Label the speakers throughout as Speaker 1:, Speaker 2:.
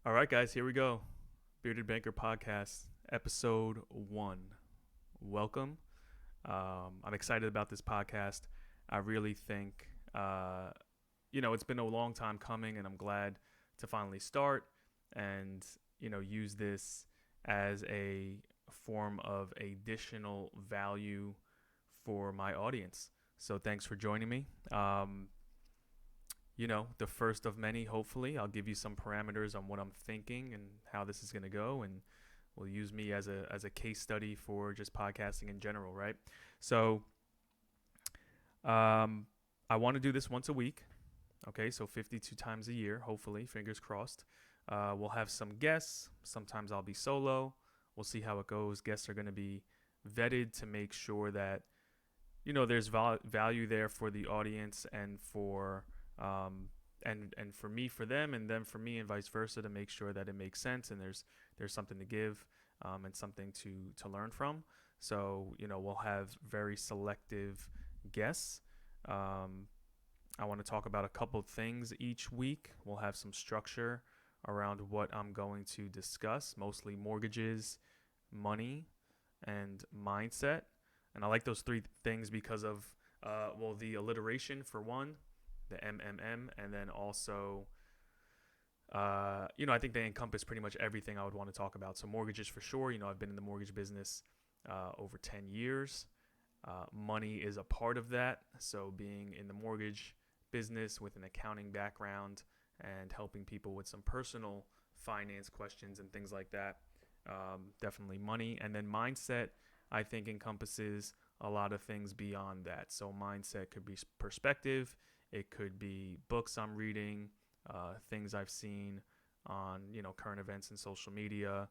Speaker 1: All right, guys, here we go. Bearded Banker Podcast, episode 1. Welcome. I'm excited about this podcast. I really think, it's been a long time coming, and I'm glad to finally start and, use this as a form of additional value for my audience. So thanks for joining me. The first of many, hopefully. I'll give you some parameters on what I'm thinking and how this is going to go. And we'll use me as a case study for just podcasting in general, right? So um, I want to do this once a week. Okay, so 52 times a year, hopefully, fingers crossed. We'll have some guests. Sometimes I'll be solo. We'll see how it goes. Guests are going to be vetted to make sure that there's value there for the audience and for and for me for them and them for me and vice versa, to make sure that it makes sense and there's something to give, and something to learn from. So we'll have very selective guests. I want to talk about a couple of things each week. We'll have some structure around what I'm going to discuss, mostly mortgages, money, and mindset. And I like those three things because of, the alliteration for one, the MMM, and then also, I think they encompass pretty much everything I would want to talk about. So mortgages for sure. I've been in the mortgage business over 10 years. Money is a part of that. So being in the mortgage business with an accounting background and helping people with some personal finance questions and things like that, definitely money. And then mindset, I think, encompasses a lot of things beyond that. So mindset could be perspective. It could be books I'm reading, things I've seen on, current events and social media,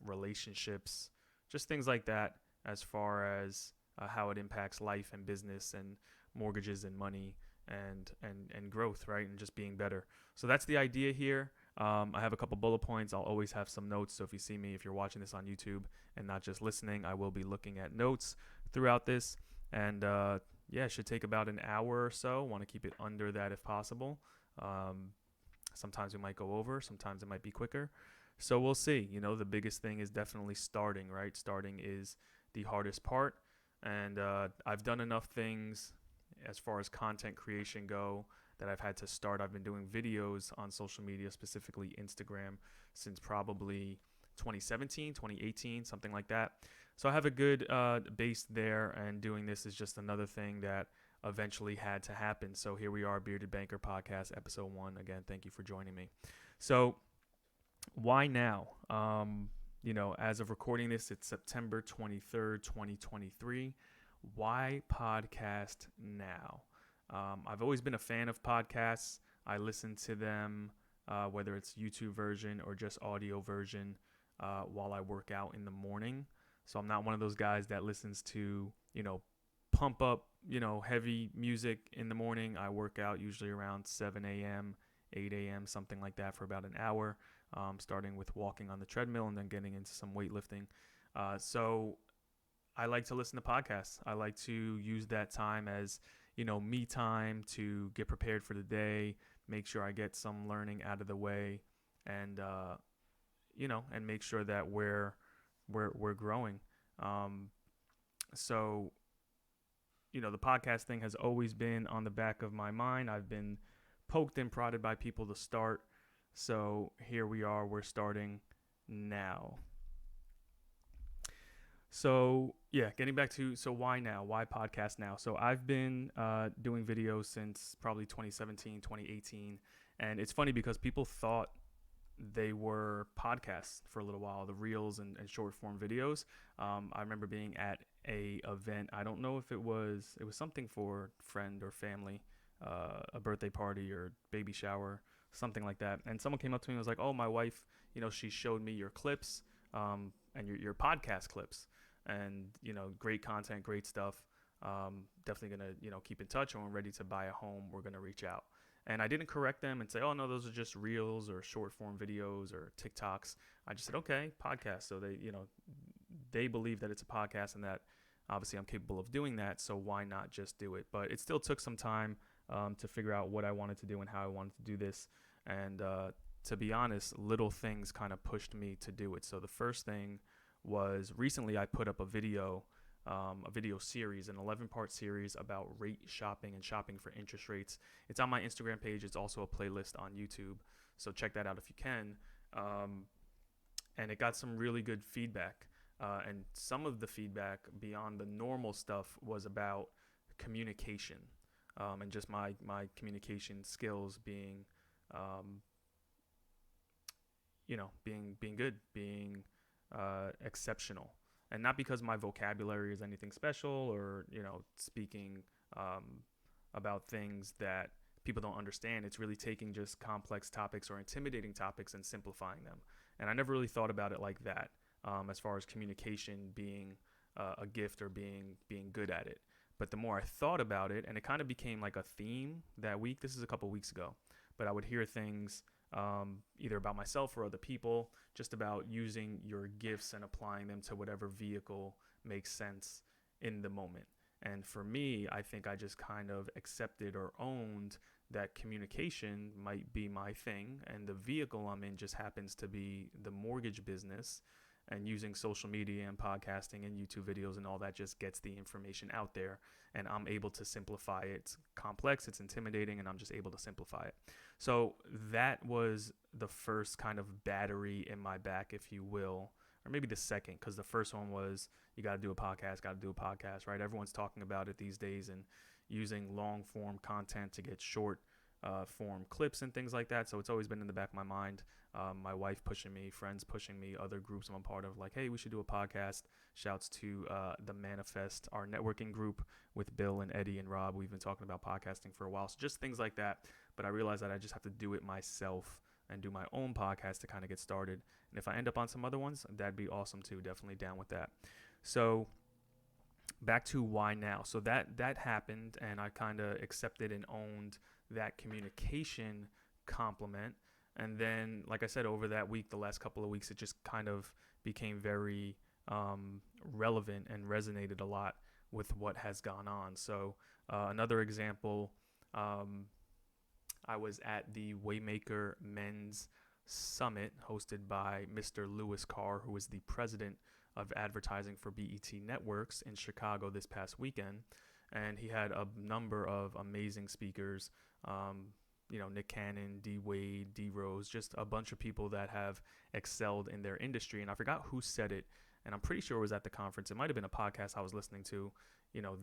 Speaker 1: relationships, just things like that, as far as how it impacts life and business and mortgages and money and growth, right? And just being better. So that's the idea here. I have a couple bullet points. I'll always have some notes. So if you see me, if you're watching this on YouTube and not just listening, I will be looking at notes throughout this. And it should take about an hour or so. Want to keep it under that if possible. Sometimes we might go over. Sometimes it might be quicker. So we'll see. The biggest thing is definitely starting, right? Starting is the hardest part. And I've done enough things as far as content creation go that I've had to start. I've been doing videos on social media, specifically Instagram, since probably 2017, 2018, something like that. So I have a good base there, and doing this is just another thing that eventually had to happen. So here we are, Bearded Banker Podcast, episode 1. Again, thank you for joining me. So why now? As of recording this, it's September 23rd, 2023. Why podcast now? I've always been a fan of podcasts. I listen to them, whether it's YouTube version or just audio version, while I work out in the morning. So I'm not one of those guys that listens to, pump up, heavy music in the morning. I work out usually around 7 a.m., 8 a.m., something like that, for about an hour, starting with walking on the treadmill and then getting into some weightlifting. So I like to listen to podcasts. I like to use that time as, me time to get prepared for the day, make sure I get some learning out of the way, and and make sure that we're growing. So the podcast thing has always been on the back of my mind. I've been poked and prodded by people to start. So here we are. We're starting now. So getting back to, so why now? Why podcast now? So I've been doing videos since probably 2017, 2018. And it's funny because people thought they were podcasts for a little while, the reels and short form videos. I remember being at a event. I don't know if it was something for friend or family, a birthday party or baby shower, something like that. And someone came up to me and was like, "Oh, my wife, she showed me your clips, and your podcast clips, and great content, great stuff. Definitely gonna keep in touch. When we're ready to buy a home, we're gonna reach out." And I didn't correct them and say, "Oh no, those are just reels or short form videos or TikToks." I just said, "Okay, podcast." So they believe that it's a podcast and that obviously I'm capable of doing that. So why not just do it? But it still took some time to figure out what I wanted to do and how I wanted to do this. And to be honest, little things kind of pushed me to do it. So the first thing was recently I put up a video series, an 11-part series about rate shopping and shopping for interest rates. It's on my Instagram page. It's also a playlist on YouTube. So check that out if you can. And it got some really good feedback. And some of the feedback beyond the normal stuff was about communication, and just my communication skills being, being good, being exceptional. And not because my vocabulary is anything special or, speaking about things that people don't understand. It's really taking just complex topics or intimidating topics and simplifying them. And I never really thought about it like that, as far as communication being a gift or being good at it. But the more I thought about it, and it kind of became like a theme that week. This is a couple weeks ago, but I would hear things either about myself or other people, just about using your gifts and applying them to whatever vehicle makes sense in the moment. And for me, I think I just kind of accepted or owned that communication might be my thing, and the vehicle I'm in just happens to be the mortgage business. And using social media and podcasting and YouTube videos and all that just gets the information out there, and I'm able to simplify it. It's complex, it's intimidating, and I'm just able to simplify it. So that was the first kind of battery in my back, if you will, or maybe the second, because the first one was you got to do a podcast, right? Everyone's talking about it these days and using long form content to get short form clips and things like that. So it's always been in the back of my mind. My wife pushing me, friends pushing me, other groups I'm a part of, like, hey, we should do a podcast. Shouts to the Manifest, our networking group with Bill and Eddie and Rob. We've been talking about podcasting for a while. So just things like that. But I realized that I just have to do it myself and do my own podcast to kind of get started. And if I end up on some other ones, that'd be awesome too. Definitely down with that. So back to why now. So that happened, and I kind of accepted and owned that communication compliment. And then, like I said, over that week, the last couple of weeks, it just kind of became very relevant and resonated a lot with what has gone on. So another example, I was at the Waymaker Men's Summit hosted by Mr. Lewis Carr, who is the president of advertising for BET Networks in Chicago this past weekend. And he had a number of amazing speakers, Nick Cannon, D Wade, D Rose, just a bunch of people that have excelled in their industry. And I forgot who said it, and I'm pretty sure it was at the conference. It might have been a podcast I was listening to,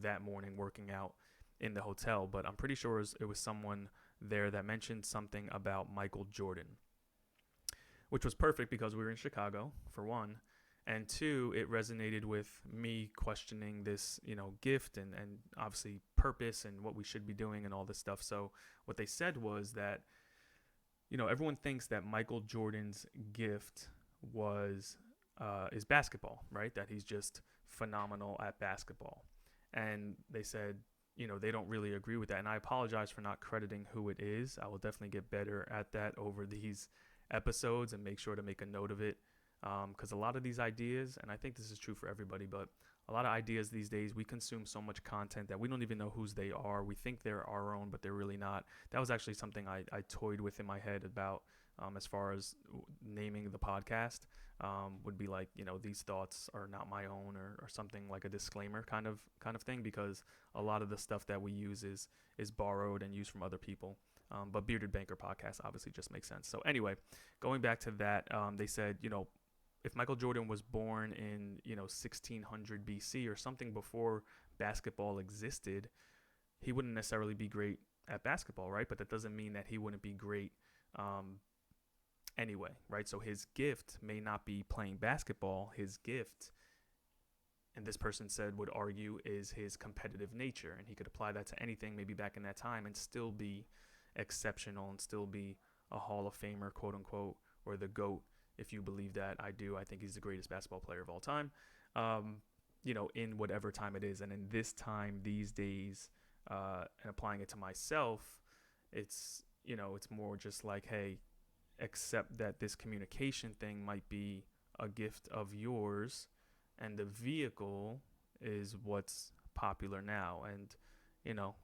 Speaker 1: that morning working out in the hotel, but I'm pretty sure it was someone there that mentioned something about Michael Jordan, which was perfect because we were in Chicago, for one. And two, it resonated with me questioning this, gift and obviously purpose and what we should be doing and all this stuff. So what they said was that, everyone thinks that Michael Jordan's gift is basketball, right? That he's just phenomenal at basketball. And they said, they don't really agree with that. And I apologize for not crediting who it is. I will definitely get better at that over these episodes and make sure to make a note of it. Because a lot of these ideas, and I think this is true for everybody, but a lot of ideas these days, we consume so much content that we don't even know whose they are. We think they're our own, but they're really not. That was actually something I toyed with in my head about, as far as naming the podcast, would be like, these thoughts are not my own, or something like a disclaimer kind of thing, because a lot of the stuff that we use is borrowed and used from other people. But Bearded Banker podcast obviously just makes sense. So anyway, going back to that, they said, if Michael Jordan was born in, 1600 BC or something before basketball existed, he wouldn't necessarily be great at basketball, right? But that doesn't mean that he wouldn't be great anyway, right? So his gift may not be playing basketball. His gift, and this person said, would argue, is his competitive nature. And he could apply that to anything maybe back in that time and still be exceptional and still be a Hall of Famer, quote unquote, or the GOAT. If you believe that, I do. I think he's the greatest basketball player of all time, in whatever time it is. And in this time, these days, and applying it to myself, it's more just like, hey, accept that this communication thing might be a gift of yours, and the vehicle is what's popular now. And,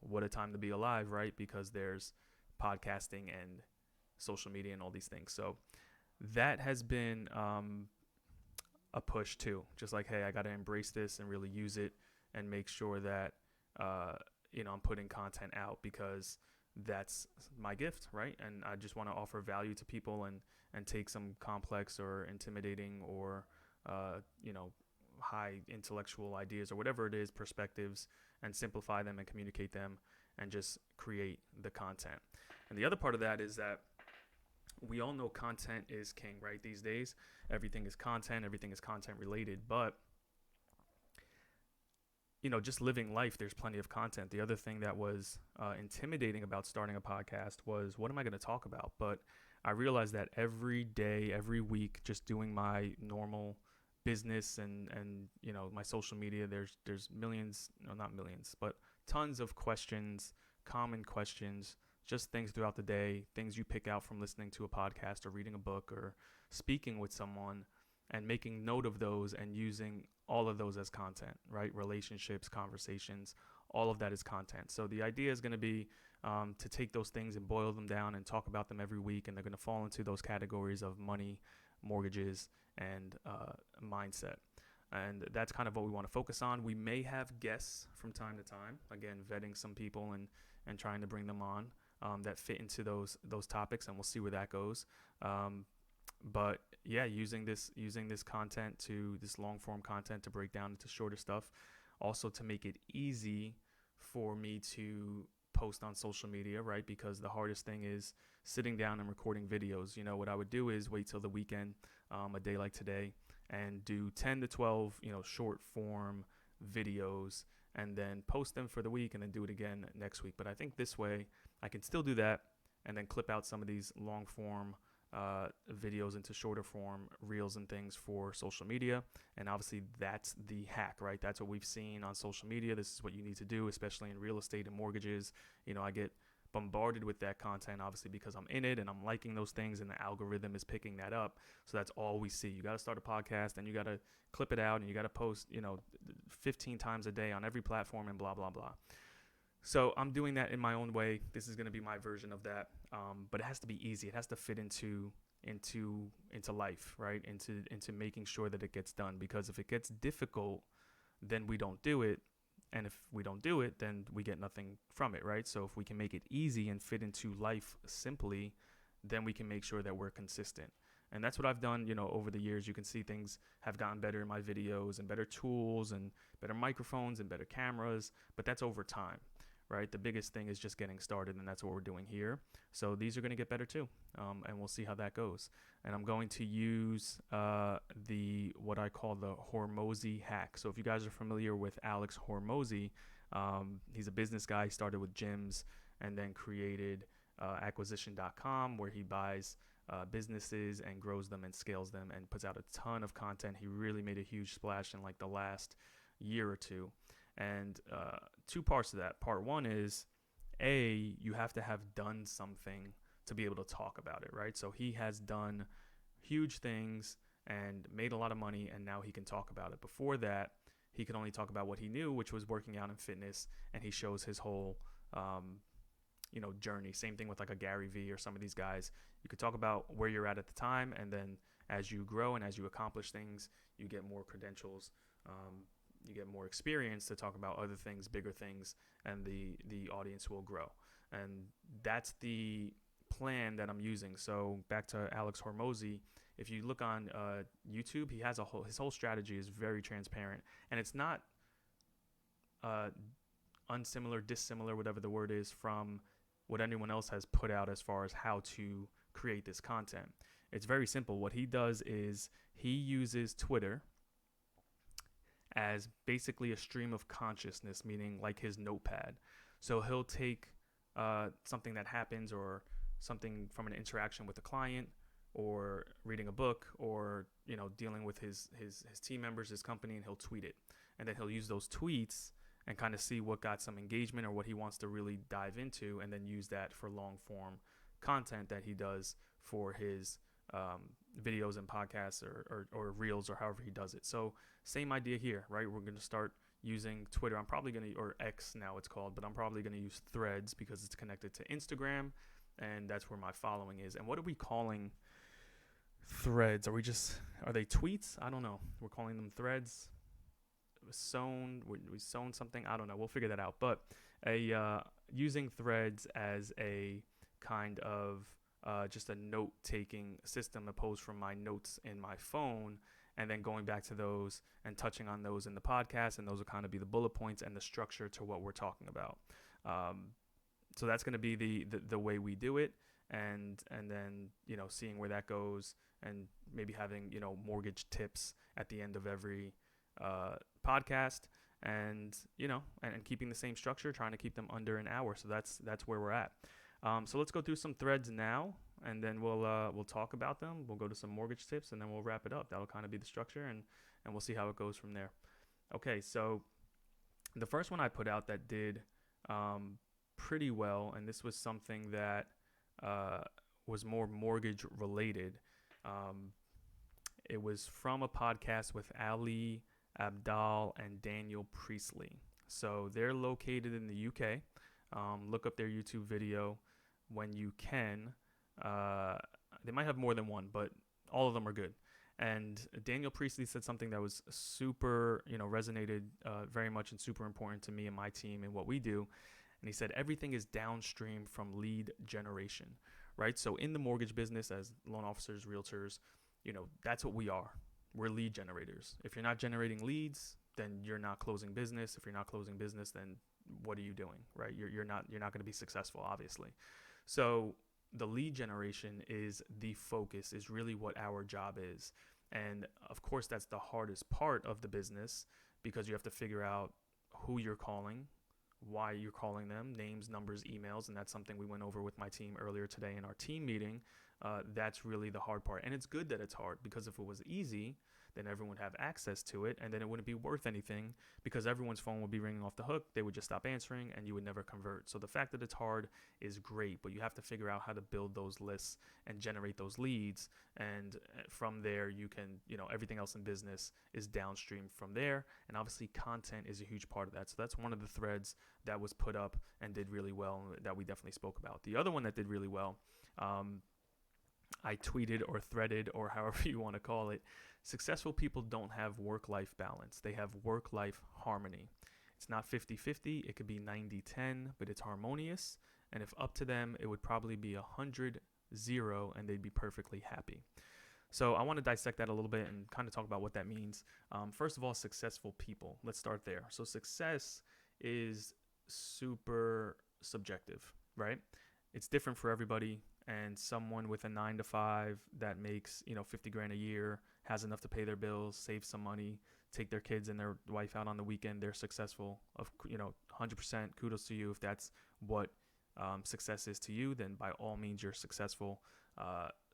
Speaker 1: what a time to be alive, right? Because there's podcasting and social media and all these things. So that has been a push too. Just like, hey, I got to embrace this and really use it and make sure that, I'm putting content out because that's my gift, right? And I just want to offer value to people and take some complex or intimidating or, high intellectual ideas or whatever it is, perspectives, and simplify them and communicate them and just create the content. And the other part of that is that we all know content is king, right? These days, everything is content related, but just living life, there's plenty of content. The other thing that was intimidating about starting a podcast was, what am I going to talk about? But I realized that every day, every week, just doing my normal business and my social media, there's millions, no, not millions, but tons of questions, common questions, just things throughout the day, things you pick out from listening to a podcast or reading a book or speaking with someone, and making note of those and using all of those as content, right? Relationships, conversations, all of that is content. So the idea is going to be to take those things and boil them down and talk about them every week. And they're going to fall into those categories of money, mortgages, and mindset. And that's kind of what we want to focus on. We may have guests from time to time, again, vetting some people and trying to bring them on that fit into those topics, and we'll see where that goes. But yeah, using this content, to this long form content, to break down into shorter stuff, also to make it easy for me to post on social media, right? Because the hardest thing is sitting down and recording videos. What I would do is wait till the weekend, a day like today, and do 10 to 12, short form videos, and then post them for the week and then do it again next week. But I think this way I can still do that and then clip out some of these long form videos into shorter form reels and things for social media. And obviously that's the hack, right? That's what we've seen on social media. This is what you need to do, especially in real estate and mortgages. I get bombarded with that content, obviously, because I'm in it and I'm liking those things and the algorithm is picking that up. So that's all we see. You got to start a podcast and you got to clip it out and you got to post, 15 times a day on every platform and blah, blah, blah. So I'm doing that in my own way. This is going to be my version of that. But it has to be easy. It has to fit into life, right? Into making sure that it gets done. Because if it gets difficult, then we don't do it. And if we don't do it, then we get nothing from it, right? So if we can make it easy and fit into life simply, then we can make sure that we're consistent. And that's what I've done, over the years. You can see things have gotten better in my videos and better tools and better microphones and better cameras, but that's over time, right? The biggest thing is just getting started, and that's what we're doing here. So these are going to get better too, and we'll see how that goes. And I'm going to use what I call the Hormozi hack. So if you guys are familiar with Alex Hormozi, he's a business guy. He started with gyms and then created acquisition.com, where he buys businesses and grows them and scales them and puts out a ton of content. He really made a huge splash in like the last year or two. And two parts to that. Part one is, you have to have done something to be able to talk about it, right? So he has done huge things and made a lot of money, and now he can talk about it. Before that, he could only talk about what he knew, which was working out and fitness, and he shows his whole journey. Same thing with like a Gary Vee or some of these guys. You could talk about where you're at the time, and then as you grow and as you accomplish things, you get more credentials, you get more experience to talk about other things, bigger things, and the audience will grow. And that's the plan that I'm using. So back to Alex Hormozi, if you look on YouTube, he has his whole strategy is very transparent, and it's not unsimilar, dissimilar, whatever the word is, from what anyone else has put out as far as how to create this content. It's very simple. What he does is he uses Twitter as basically a stream of consciousness, meaning like his notepad. So he'll take something that happens, or something from an interaction with a client, or reading a book, or dealing with his team members, his company, and he'll tweet it. And then he'll use those tweets and kind of see what got some engagement or what he wants to really dive into, and then use that for long form content that he does for his videos and podcasts or reels, or however he does it. So same idea here, right? We're going to start using Twitter. I'm probably going to, or X now it's called, but I'm probably going to use Threads because it's connected to Instagram. and that's where my following is. And what are we calling threads? Are they tweets? I don't know. We're calling them threads. We sewn something. I don't know. We'll figure that out. But using threads as a kind of just a note-taking system opposed from my notes in my phone, and then going back to those and touching on those in the podcast, and those will kind of be the bullet points and the structure to what we're talking about. So that's going to be the way we do it, and then seeing where that goes, and maybe having mortgage tips at the end of every podcast, and and keeping the same structure, trying to keep them under an hour. So that's where we're at. So let's go through some threads now, and then we'll talk about them. We'll go to some mortgage tips, and then we'll wrap it up. That'll kind of be the structure, and we'll see how it goes from there. Okay, so the first one I put out that did pretty well, and this was something that was more mortgage related. It was from a podcast with Ali Abdal and Daniel Priestley. So they're located in the UK. Look up their YouTube video when you can. They might have more than one, but all of them are good. And Daniel Priestley said something that was super, resonated very much and super important to me and my team and what we do. And he said, everything is downstream from lead generation, right? So in the mortgage business, as loan officers, realtors, that's what we are. We're lead generators. If you're not generating leads, then you're not closing business. If you're not closing business, then what are you doing, right? You're not going to be successful, obviously. So the lead generation is the focus, is really what our job is. And of course, that's the hardest part of the business, because you have to figure out who you're calling, why you're calling them, names, numbers, emails. And that's something we went over with my team earlier today in our team meeting. That's really the hard part. And it's good that it's hard, because if it was easy, then everyone would have access to it, and then it wouldn't be worth anything, because everyone's phone would be ringing off the hook. They would just stop answering, and you would never convert. So the fact that it's hard is great, but you have to figure out how to build those lists and generate those leads. And from there, you can, everything else in business is downstream from there. And obviously content is a huge part of that. So that's one of the threads that was put up and did really well, that we definitely spoke about. The other one that did really well, I tweeted or threaded, or however you want to call it. Successful people don't have work-life balance. They have work-life harmony. It's not 50-50. It could be 90-10, but it's harmonious. And if up to them, it would probably be 100-0, and they'd be perfectly happy. So I want to dissect that a little bit and kind of talk about what that means. First of all, successful people. Let's start there. So success is super subjective, right? It's different for everybody. And someone with a 9-to-5 that makes, $50,000 a year, has enough to pay their bills, save some money, take their kids and their wife out on the weekend, they're successful. 100% kudos to you. If that's what success is to you, then by all means you're successful.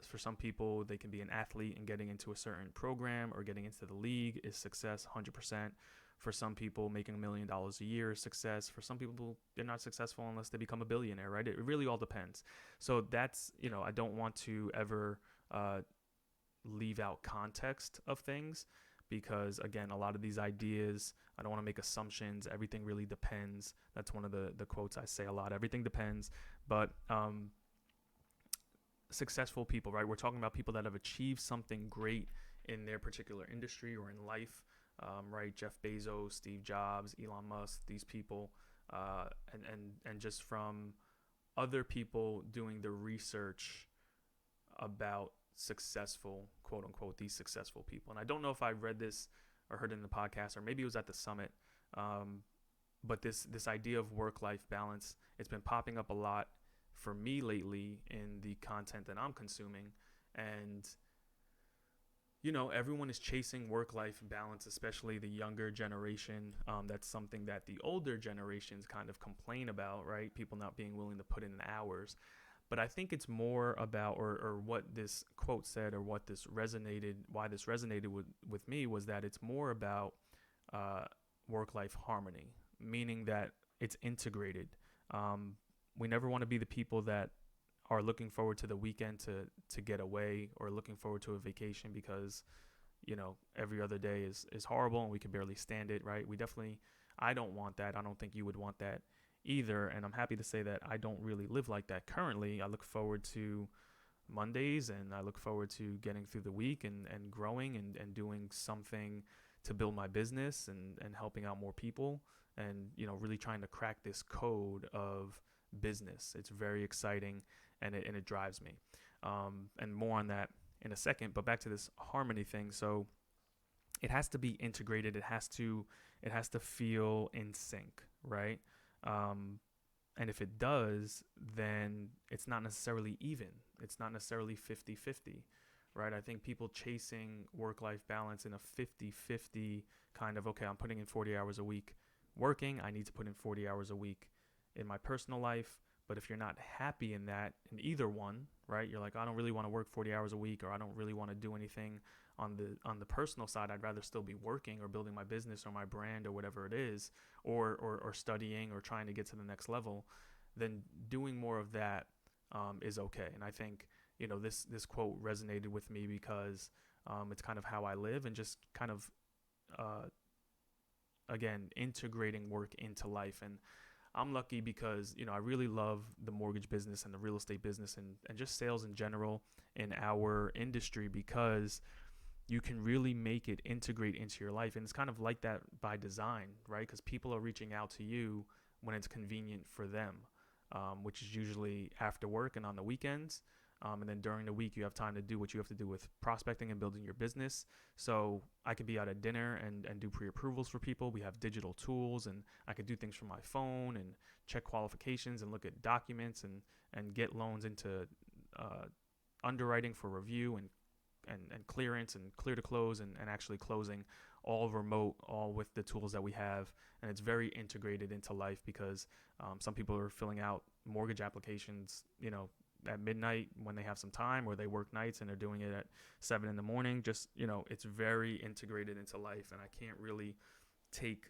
Speaker 1: For some people, they can be an athlete, and getting into a certain program or getting into the league is success, 100%. For some people, making $1 million a year is success. For some people, they're not successful unless they become a billionaire, right? It really all depends. So that's, I don't want to ever leave out context of things, because, again, a lot of these ideas, I don't want to make assumptions. Everything really depends. That's one of the quotes I say a lot. Everything depends. But successful people, right? We're talking about people that have achieved something great in their particular industry or in life. Right, Jeff Bezos, Steve Jobs, Elon Musk, these people, and just from other people doing the research about successful, quote unquote, these successful people. And I don't know if I read this or heard it in the podcast, or maybe it was at the summit, but this idea of work-life balance, it's been popping up a lot for me lately in the content that I'm consuming. And everyone is chasing work-life balance, especially the younger generation. That's something that the older generations kind of complain about, right? People not being willing to put in the hours. But I think it's more about, or what this quote said, or why this resonated with me, was that it's more about work-life harmony, meaning that it's integrated. We never want to be the people that are looking forward to the weekend to get away, or looking forward to a vacation because, every other day is horrible and we can barely stand it, right? I don't want that. I don't think you would want that either. And I'm happy to say that I don't really live like that currently. I look forward to Mondays, and I look forward to getting through the week and growing and doing something to build my business and helping out more people, and really trying to crack this code of business. It's very exciting, and it drives me. And more on that in a second. But back to this harmony thing. So it has to be integrated. It has to feel in sync, right? And if it does, then it's not necessarily even. It's not necessarily 50-50, right? I think people chasing work-life balance in a 50-50 kind of, okay, I'm putting in 40 hours a week working. I need to put in 40 hours a week in my personal life. But if you're not happy in that, in either one, right? You're like, I don't really want to work 40 hours a week, or I don't really want to do anything on the personal side. I'd rather still be working or building my business or my brand or whatever it is, or studying or trying to get to the next level. Then doing more of that is okay. And I think this quote resonated with me because it's kind of how I live, and just kind of again integrating work into life. And I'm lucky because, I really love the mortgage business and the real estate business and just sales in general in our industry, because you can really make it integrate into your life. And it's kind of like that by design, right? Because people are reaching out to you when it's convenient for them, which is usually after work and on the weekends. And then during the week, you have time to do what you have to do with prospecting and building your business. So I could be out at dinner and do pre-approvals for people. We have digital tools, and I could do things from my phone and check qualifications and look at documents and get loans into underwriting for review and clearance and clear to close and actually closing, all remote, all with the tools that we have. And it's very integrated into life because some people are filling out mortgage applications, at midnight when they have some time, or they work nights and they're doing it at 7 a.m. Just, it's very integrated into life, and I can't really take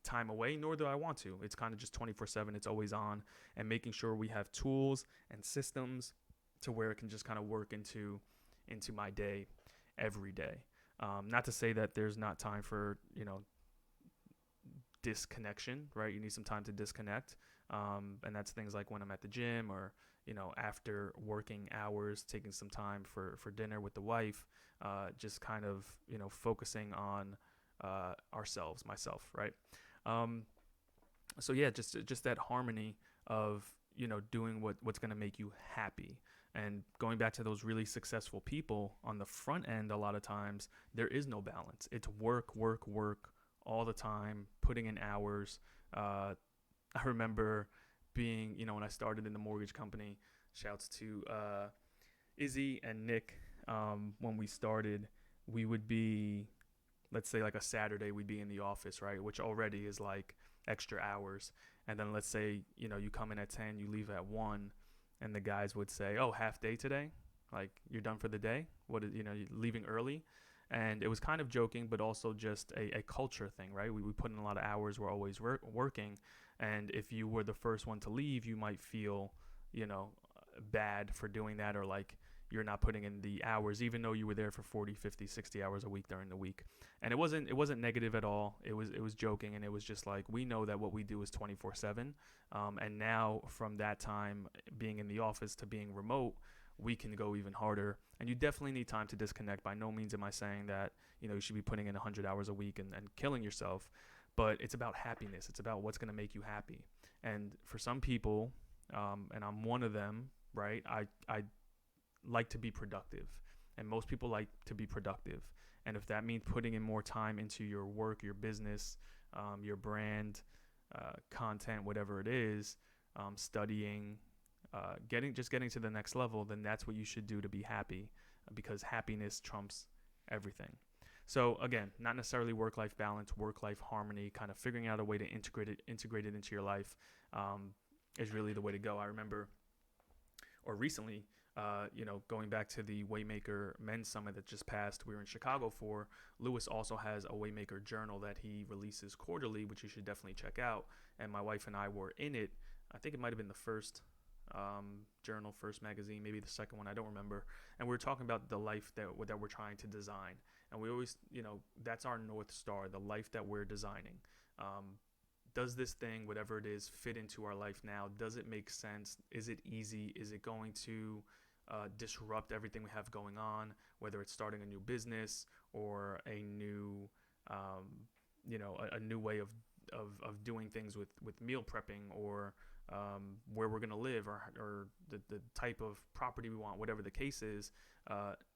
Speaker 1: time away, nor do I want to. It's kind of just 24/7. It's always on, and making sure we have tools and systems to where it can just kind of work into my day every day. Not to say that there's not time for, disconnection, right? You need some time to disconnect. And that's things like when I'm at the gym, or, after working hours, taking some time for dinner with the wife, just kind of, focusing on myself, right? So yeah, just that harmony of, doing what's going to make you happy. And going back to those really successful people on the front end, a lot of times there is no balance. It's work all the time, putting in hours. I remember being, when I started in the mortgage company, shouts to Izzy and Nick. When we started, we would be, let's say like a Saturday, we'd be in the office, right? Which already is like extra hours. And then let's say, you come in at 10, you leave at 1, and the guys would say, oh, half day today? Like, you're done for the day? You're leaving early? And it was kind of joking, but also just a culture thing, right? We put in a lot of hours. We're always working. And if you were the first one to leave, you might feel, bad for doing that, or like you're not putting in the hours, even though you were there for 40, 50, 60 hours a week during the week. And it wasn't negative at all. It was joking. And it was just like, we know that what we do is 24/7. And now from that time being in the office to being remote, we can go even harder. And you definitely need time to disconnect. By no means am I saying that, you should be putting in 100 hours a week and killing yourself. But it's about happiness. It's about what's going to make you happy. And for some people, and I'm one of them, right, I like to be productive. And most people like to be productive. And if that means putting in more time into your work, your business, your brand, content, whatever it is, studying, getting to the next level, then that's what you should do to be happy, because happiness trumps everything. So again, not necessarily work-life balance, work-life harmony, kind of figuring out a way to integrate it into your life is really the way to go. I remember, or recently, going back to the Waymaker Men's Summit that just passed, we were in Chicago for. Lewis also has a Waymaker journal that he releases quarterly, which you should definitely check out. And my wife and I were in it. I think it might have been the first journal, first magazine, maybe the second one, I don't remember. And we were talking about the life that we're trying to design. And we always, that's our North Star, the life that we're designing. does this thing, whatever it is, fit into our life now? Does it make sense? Is it easy? Is it going to disrupt everything we have going on, whether it's starting a new business or a new, a new way of doing things with meal prepping, or where we're going to live, or the type of property we want, whatever the case is.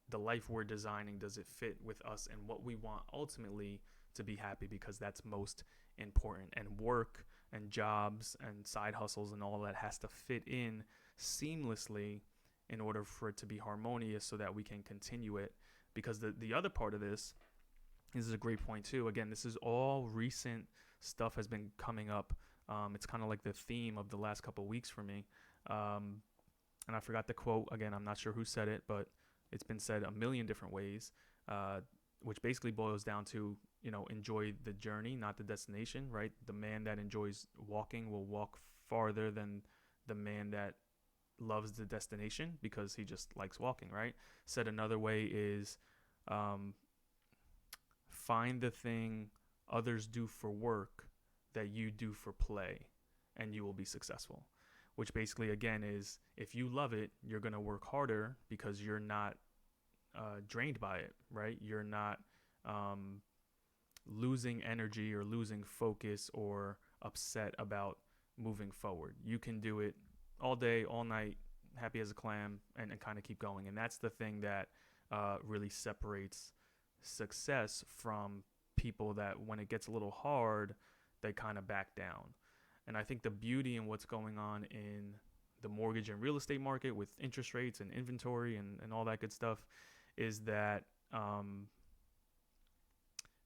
Speaker 1: The life we're designing, does it fit with us and what we want ultimately to be happy? Because that's most important. And work and jobs and side hustles and all that has to fit in seamlessly in order for it to be harmonious, so that we can continue it. Because the other part of this is a great point too. Again, this is all recent stuff, has been coming up. It's kind of like the theme of the last couple of weeks for me. And I forgot the quote. Again, I'm not sure who said it, but it's been said a million different ways, which basically boils down to, enjoy the journey, not the destination, right? The man that enjoys walking will walk farther than the man that loves the destination because he just likes walking, right? Said another way is, find the thing others do for work that you do for play, and you will be successful. Which basically, again, is if you love it, you're going to work harder because you're not drained by it, right? You're not losing energy or losing focus or upset about moving forward. You can do it all day, all night, happy as a clam, and kind of keep going. And that's the thing that really separates success from people that when it gets a little hard, they kind of back down. And I think the beauty in what's going on in the mortgage and real estate market with interest rates and inventory and all that good stuff is that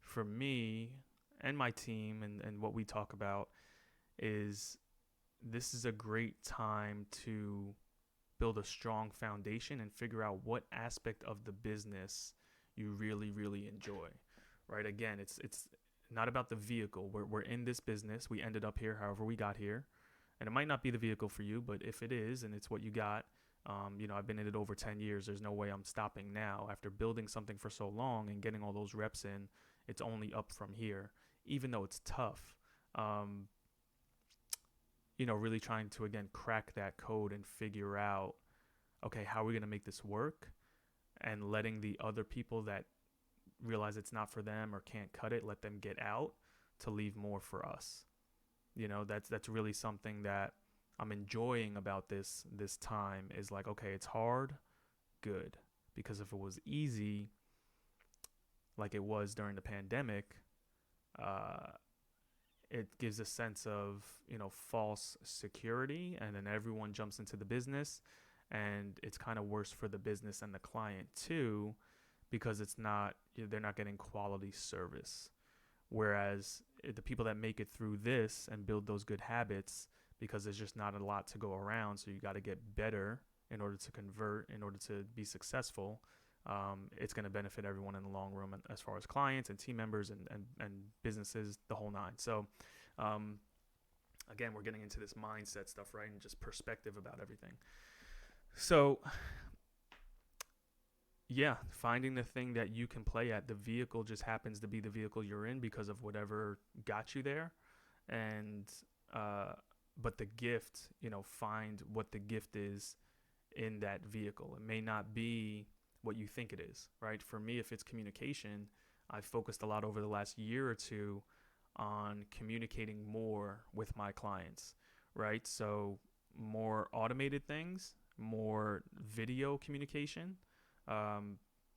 Speaker 1: for me and my team and what we talk about is this is a great time to build a strong foundation and figure out what aspect of the business you really, really enjoy, right? Again, it's not about the vehicle. We're in this business. We ended up here however we got here. And it might not be the vehicle for you, but if it is and it's what you got, I've been in it over 10 years. There's no way I'm stopping now. After building something for so long and getting all those reps in, it's only up from here, even though it's tough. Really trying to, again, crack that code and figure out, okay, how are we going to make this work? And letting the other people that realize it's not for them or can't cut it, let them get out to leave more for us. That's really something that I'm enjoying about this time is like, okay, it's hard, good. Because if it was easy, like it was during the pandemic, it gives a sense of, false security, and then everyone jumps into the business, and it's kind of worse for the business and the client too, because they're not getting quality service. Whereas the people that make it through this and build those good habits, because there's just not a lot to go around, so you got to get better in order to convert, in order to be successful. It's going to benefit everyone in the long run, as far as clients and team members and businesses, the whole nine. So, again, we're getting into this mindset stuff, right? And just perspective about everything. So, yeah, finding the thing that you can play at. The vehicle just happens to be the vehicle you're in because of whatever got you there. And, but the gift, find what the gift is in that vehicle. It may not be what you think it is, right? For me, if it's communication, I've focused a lot over the last year or two on communicating more with my clients, right? So more automated things, more video communication,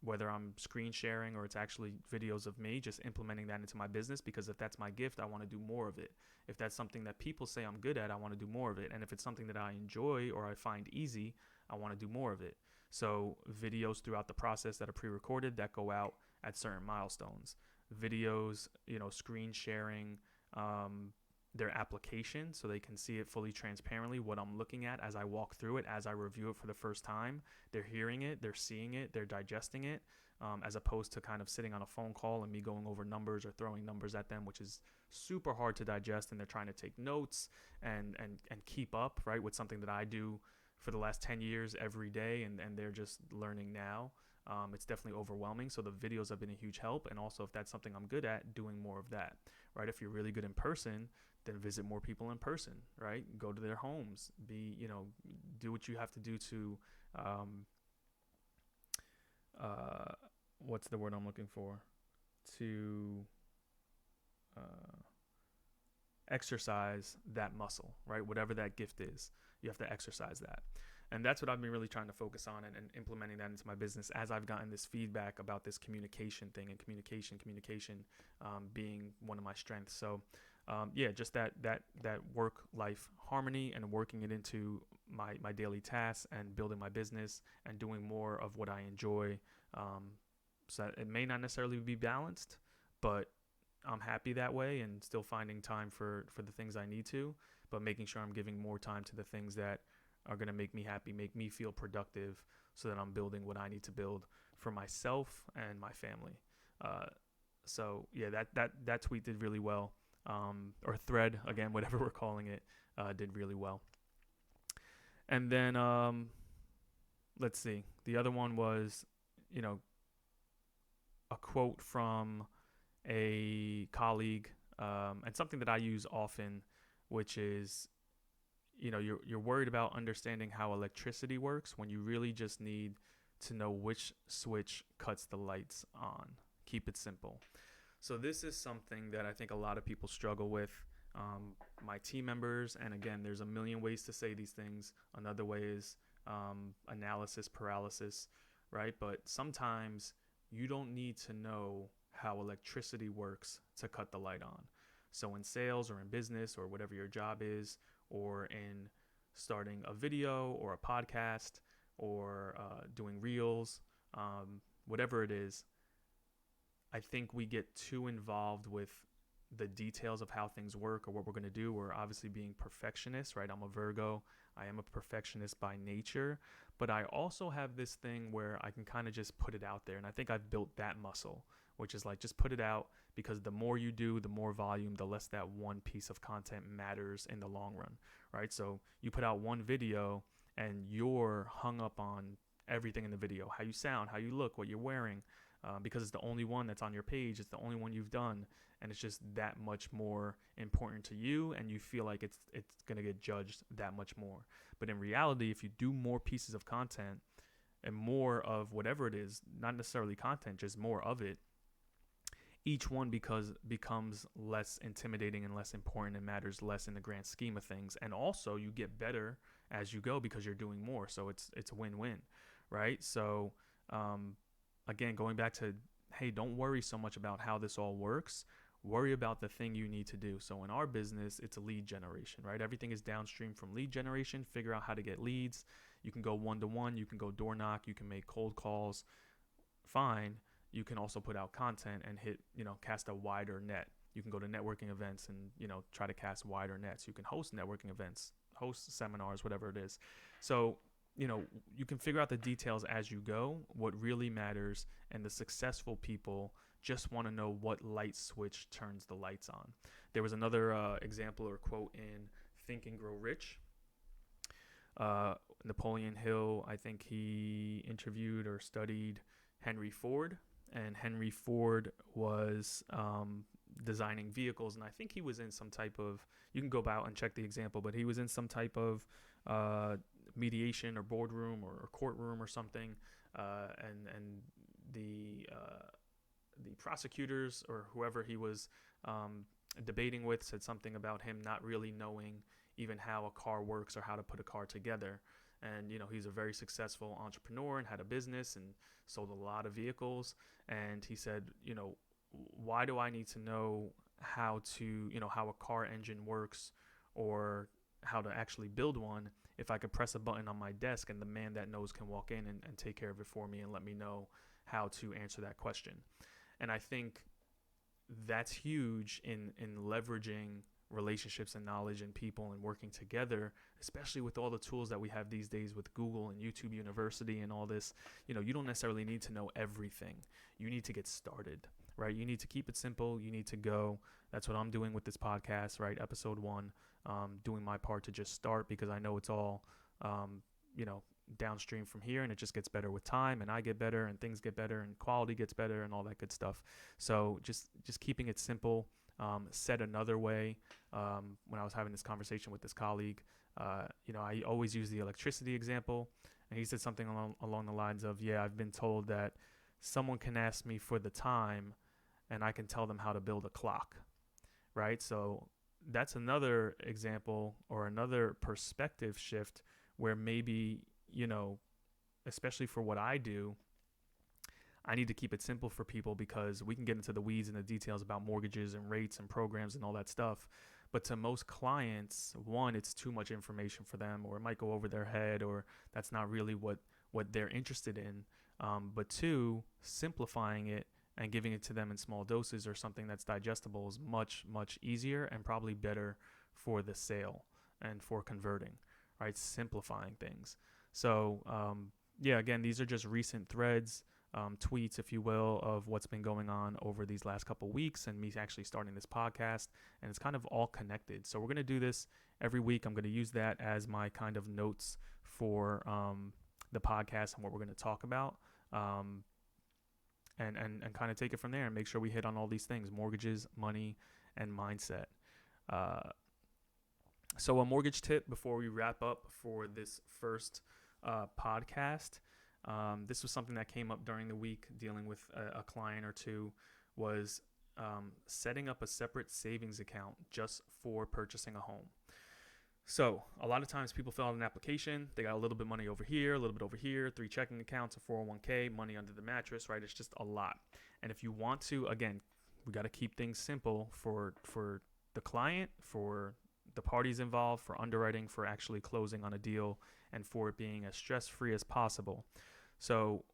Speaker 1: whether I'm screen sharing or it's actually videos of me, just implementing that into my business, because if that's my gift, I want to do more of it. If that's something that people say I'm good at, I want to do more of it. And if it's something that I enjoy or I find easy, I want to do more of it. So videos throughout the process that are pre-recorded that go out at certain milestones. Videos, screen sharing, their application so they can see it fully transparently, what I'm looking at as I walk through it, as I review it for the first time. They're hearing it, they're seeing it, they're digesting it, as opposed to kind of sitting on a phone call and me going over numbers or throwing numbers at them, which is super hard to digest, and they're trying to take notes and keep up, right, with something that I do for the last 10 years every day, and they're just learning now. It's definitely overwhelming. So the videos have been a huge help. And also, if that's something I'm good at, doing more of that, right? If you're really good in person, then visit more people in person, right? Go to their homes, do what you have to do to, uh, what's the word I'm looking for? To exercise that muscle, right? Whatever that gift is, you have to exercise that. And that's what I've been really trying to focus on, and implementing that into my business as I've gotten this feedback about this communication thing, and communication being one of my strengths. So just that work-life harmony, and working it into my daily tasks, and building my business, and doing more of what I enjoy. So that it may not necessarily be balanced, but I'm happy that way, and still finding time for the things I need to, but making sure I'm giving more time to the things that are going to make me happy, make me feel productive, so that I'm building what I need to build for myself and my family. That tweet did really well, or thread, again, whatever we're calling it, did really well. And then let's see, the other one was, a quote from a colleague, and something that I use often, which is, you're worried about understanding how electricity works when you really just need to know which switch cuts the lights on. Keep it simple. So this is something that I think a lot of people struggle with. My team members, and again, there's a million ways to say these things. Another way is analysis paralysis, right? But sometimes you don't need to know how electricity works to cut the light on. So in sales, or in business, or whatever your job is, or in starting a video or a podcast, or doing reels, whatever it is, I think we get too involved with the details of how things work or what we're going to do. We're obviously being perfectionists, right? I'm a Virgo. I am a perfectionist by nature, but I also have this thing where I can kind of just put it out there. And I think I've built that muscle, which is like, just put it out, because the more you do, the more volume, the less that one piece of content matters in the long run, right? So you put out one video and you're hung up on everything in the video, how you sound, how you look, what you're wearing, because it's the only one that's on your page. It's the only one you've done. And it's just that much more important to you, and you feel like it's going to get judged that much more. But in reality, if you do more pieces of content and more of whatever it is, not necessarily content, just more of it, each one becomes less intimidating and less important, and matters less in the grand scheme of things. And also you get better as you go because you're doing more. So it's a win-win, right? So again, going back to, hey, don't worry so much about how this all works. Worry about the thing you need to do. So in our business, it's lead generation, right? Everything is downstream from lead generation. Figure out how to get leads. You can go one-to-one. You can go door knock. You can make cold calls. Fine. You can also put out content and cast a wider net. You can go to networking events and, try to cast wider nets. You can host networking events, host seminars, whatever it is. So, you can figure out the details as you go. What really matters, and the successful people just want to know what light switch turns the lights on. There was another example or quote in Think and Grow Rich. Napoleon Hill, I think he interviewed or studied Henry Ford, and Henry Ford was designing vehicles, and I think he was in some type of, you can go out and check the example, but he was in some type of mediation or boardroom or courtroom or something, and the prosecutors or whoever he was debating with said something about him not really knowing even how a car works or how to put a car together. And, he's a very successful entrepreneur and had a business and sold a lot of vehicles. And he said, why do I need to know how a car engine works or how to actually build one if I could press a button on my desk and the man that knows can walk in and take care of it for me and let me know how to answer that question. And I think that's huge in leveraging relationships and knowledge and people and working together, especially with all the tools that we have these days with Google and YouTube University and all this. You don't necessarily need to know everything. You need to get started, right? You need to keep it simple. You need to go. That's what I'm doing with this podcast, right? Episode 1, doing my part to just start, because I know it's all, downstream from here, and it just gets better with time, and I get better, and things get better, and quality gets better, and all that good stuff. So just keeping it simple. Said another way, when I was having this conversation with this colleague, I always use the electricity example, and he said something along the lines of, yeah, I've been told that someone can ask me for the time and I can tell them how to build a clock, right? So that's another example or another perspective shift where maybe, especially for what I do, I need to keep it simple for people, because we can get into the weeds and the details about mortgages and rates and programs and all that stuff. But to most clients, one, it's too much information for them, or it might go over their head, or that's not really what they're interested in. But two, simplifying it and giving it to them in small doses or something that's digestible is much, much easier and probably better for the sale and for converting, right? Simplifying things. So, again, these are just recent threads, tweets, if you will, of what's been going on over these last couple weeks and me actually starting this podcast. And it's kind of all connected. So we're going to do this every week. I'm going to use that as my kind of notes for the podcast and what we're going to talk about. And kind of take it from there and make sure we hit on all these things: mortgages, money, and mindset. So a mortgage tip before we wrap up for this first podcast. This was something that came up during the week dealing with a client or two, was setting up a separate savings account just for purchasing a home. So a lot of times people fill out an application, they got a little bit of money over here, a little bit over here, 3 checking accounts, a 401k, money under the mattress, right? It's just a lot. And if you want to, again, we got to keep things simple for the client, for the parties involved, for underwriting, for actually closing on a deal, and for it being as stress-free as possible. So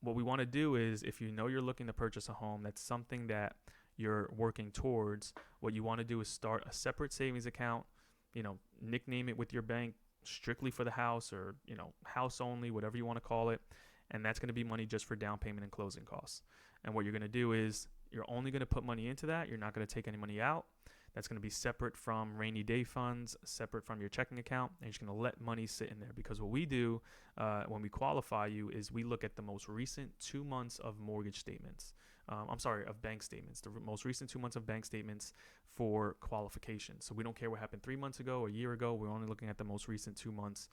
Speaker 1: what we want to do is, if you know you're looking to purchase a home, that's something that you're working towards, what you want to do is start a separate savings account, nickname it with your bank strictly for the house, or, house only, whatever you want to call it. And that's going to be money just for down payment and closing costs. And what you're going to do is you're only going to put money into that. You're not going to take any money out. That's going to be separate from rainy day funds, separate from your checking account, and you're just going to let money sit in there. Because what we do when we qualify you is we look at the most recent 2 months of mortgage statements. Of bank statements, the most recent 2 months of bank statements for qualification. So we don't care what happened 3 months ago, a year ago. We're only looking at the most recent 2 months,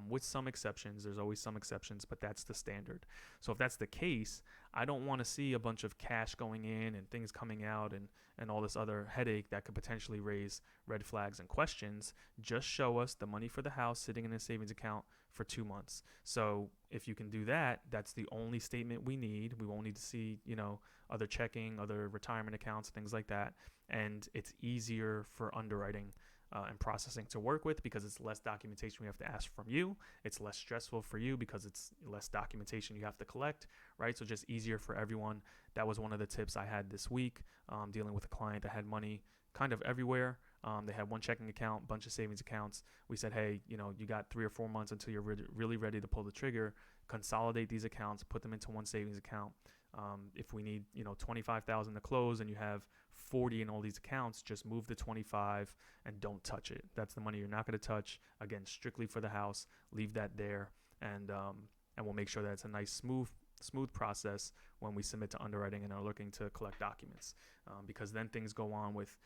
Speaker 1: with some exceptions. There's always some exceptions, but that's the standard. So if that's the case, I don't want to see a bunch of cash going in and things coming out and all this other headache that could potentially raise red flags and questions. Just show us the money for the house sitting in a savings account for 2 months. So if you can do that, that's the only statement we need. We won't need to see, other checking, other retirement accounts, things like that. And it's easier for underwriting and processing to work with, because it's less documentation we have to ask from you. It's less stressful for you because it's less documentation you have to collect, right? So just easier for everyone. That was one of the tips I had this week, dealing with a client that had money kind of everywhere. They had one checking account, bunch of savings accounts. We said, hey, you got 3 or 4 months until you're really ready to pull the trigger. Consolidate these accounts, put them into one savings account. If we need, $25,000 to close and you have 40 in all these accounts, just move the 25 and don't touch it. That's the money you're not going to touch. Again, strictly for the house. Leave that there, and we'll make sure that it's a nice, smooth process when we submit to underwriting and are looking to collect documents, because then things go on with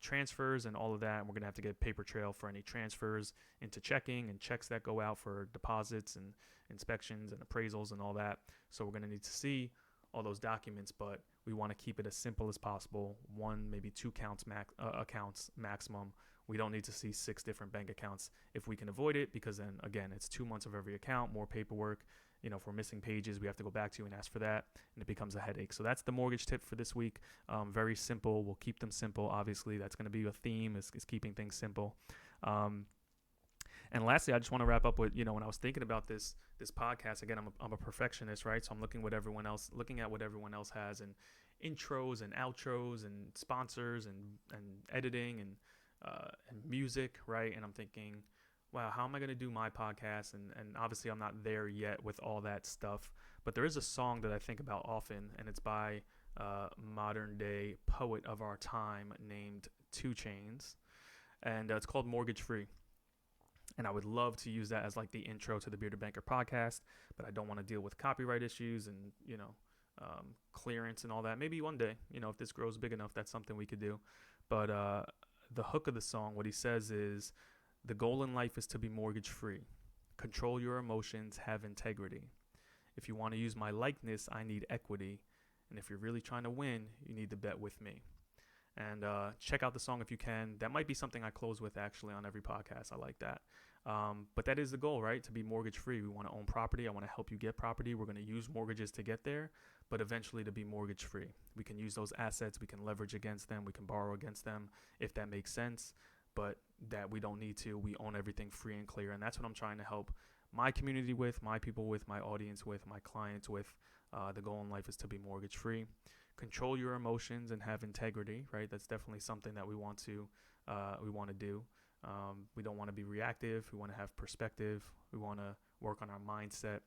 Speaker 1: transfers and all of that, and we're going to have to get a paper trail for any transfers into checking and checks that go out for deposits and inspections and appraisals and all that. So we're going to need to see all those documents, but we want to keep it as simple as possible. 1, maybe 2 accounts maximum. We don't need to see 6 different bank accounts if we can avoid it, because then again, it's 2 months of every account, more paperwork. If we're missing pages, we have to go back to you and ask for that, and it becomes a headache. So that's the mortgage tip for this week. Very simple. We'll keep them simple. Obviously, that's going to be a theme, is keeping things simple. And lastly, I just want to wrap up with, when I was thinking about this podcast, again, I'm a perfectionist, right? So I'm looking at what everyone else has, and intros and outros and sponsors and editing and music, right? And I'm thinking, wow, how am I going to do my podcast? And obviously I'm not there yet with all that stuff, but there is a song that I think about often, and it's by modern day poet of our time named 2 Chainz, and it's called Mortgage Free. And I would love to use that as like the intro to the Bearded Banker podcast, but I don't want to deal with copyright issues and, clearance and all that. Maybe one day, if this grows big enough, that's something we could do. But the hook of the song, what he says is, the goal in life is to be mortgage free. Control your emotions, have integrity. If you want to use my likeness, I need equity. And if you're really trying to win, you need to bet with me. And check out the song if you can. That might be something I close with actually on every podcast. I like that. But that is the goal, right? To be mortgage free. We want to own property. I want to help you get property. We're going to use mortgages to get there, but eventually to be mortgage free. We can use those assets. We can leverage against them. We can borrow against them if that makes sense, but that we don't need to. We own everything free and clear. And that's what I'm trying to help my community with, my people with, my audience with, my clients with. The goal in life is to be mortgage free. Control your emotions and have integrity, right? That's definitely something that we want to do. We don't want to be reactive. We want to have perspective. We want to work on our mindset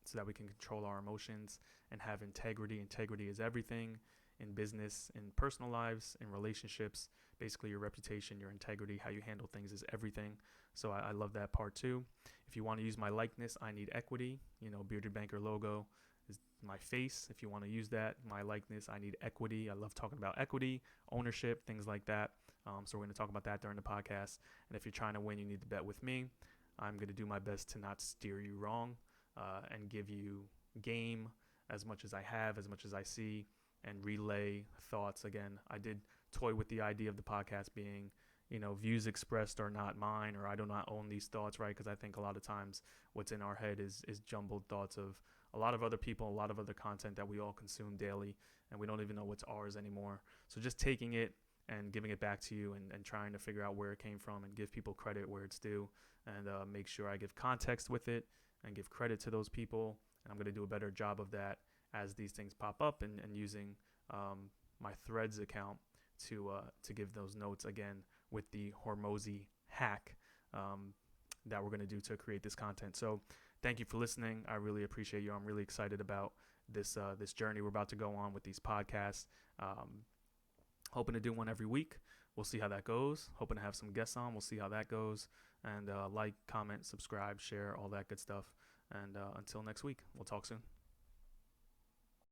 Speaker 1: so that we can control our emotions and have integrity. Integrity is everything in business, in personal lives, in relationships. Basically, your reputation, your integrity, how you handle things is everything. So I love that part too. If you want to use my likeness, I need equity. Bearded Banker logo is my face. If you want to use that, my likeness, I need equity. I love talking about equity, ownership, things like that. So we're going to talk about that during the podcast. And if you're trying to win, you need to bet with me. I'm going to do my best to not steer you wrong and give you game as much as I have, as much as I see, and relay thoughts. Again, I did toy with the idea of the podcast being, views expressed are not mine, or I do not own these thoughts, right? Because I think a lot of times what's in our head is jumbled thoughts of a lot of other people, a lot of other content that we all consume daily, and we don't even know what's ours anymore. So just taking it and giving it back to you and trying to figure out where it came from and give people credit where it's due, and make sure I give context with it and give credit to those people. And I'm going to do a better job of that as these things pop up, and using my Threads account to give those notes again with the Hormozi hack that we're going to do to create this content. So thank you for listening. I really appreciate you. I'm really excited about this journey we're about to go on with these podcasts. Hoping to do one every week. We'll see how that goes. Hoping to have some guests on. We'll see how that goes. And like, comment, subscribe, share, all that good stuff. And until next week, we'll talk soon.